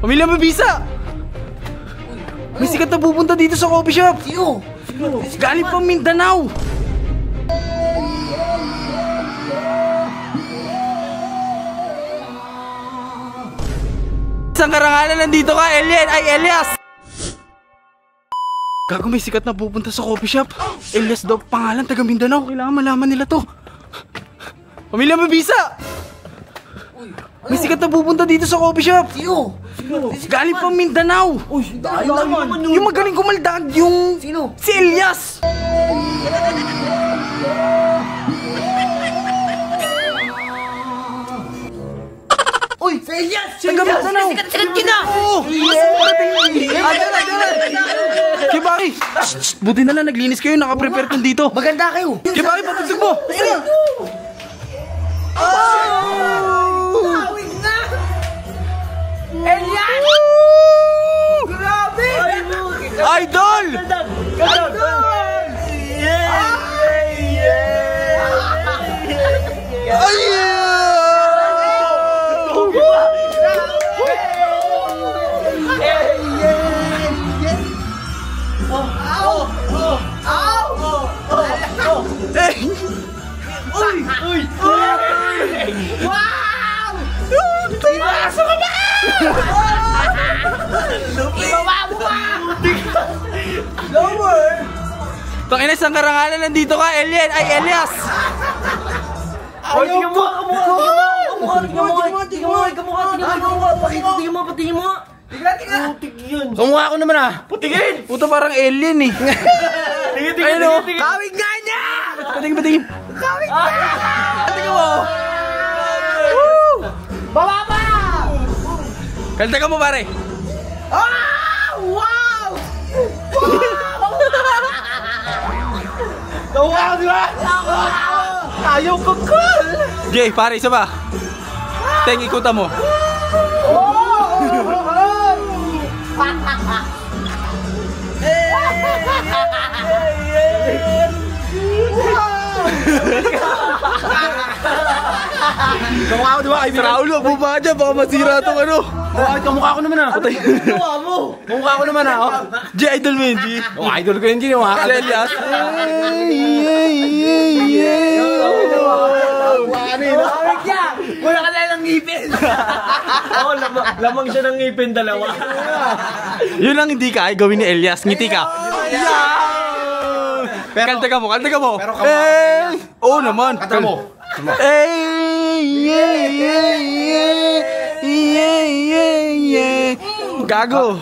Pamilya Mabisa! May sikat na pupunta dito sa coffee shop. Sino? Galing pa Mindanao. Isang karangalan nandito ka, Elias! Gago, may sikat na pupunta sa coffee shop. Elias daw pangalan, taga Mindanao. Kailangan malaman nila to. Pamilya Mabisa! May sikat na pupunta dito sa coffee shop. Sino? Galing pa Mindanao. Yung magaling kumaldag, yung... Sino? Si Elias! Uy! Si Elias! Taga Mindanao! Sikat na! Oo! Kibaki! Buti na lang naglinis kayo, nakaprepare kong dito. Maganda kayo! Kibaki, patugtog mo! Tawid na! Elias! Grabe! Idol! Wow! Iwaso ka ba? Ibawa mo ka! Lower! Tangina, isang karangalan nandito ka, Elias! Ayaw mo! Patingin mo! Kamukha ko naman ah! Putigin! Puta parang alien eh! Ayun o! Kawig nga niya! Patingin! Kawig nga! Patingin mo! Bababa! Kalta ka mo pare! Wow! Kamukha ko di ba? Ayaw ko cool! Jay, pare, isa ba? Teng, ikutan mo. Kamukha ko diba kaibigan? Raulo, bumaba dyan, baka masira itong ano. Kamukha ko naman ah! Patay. Kamukha mo! Kamukha ko naman ah! Jay, idol mo yun, G. Idol ko yun, Gini. Si Elias. Wala ka na ng ngipin! Oo, lamang siya ng ngipin dalawa. Yun lang hindi ka, ay gawin ni Elias. Ngiti ka. Kanta ka mo. Pero kamukha Oo naman. Kanta mo. Gago.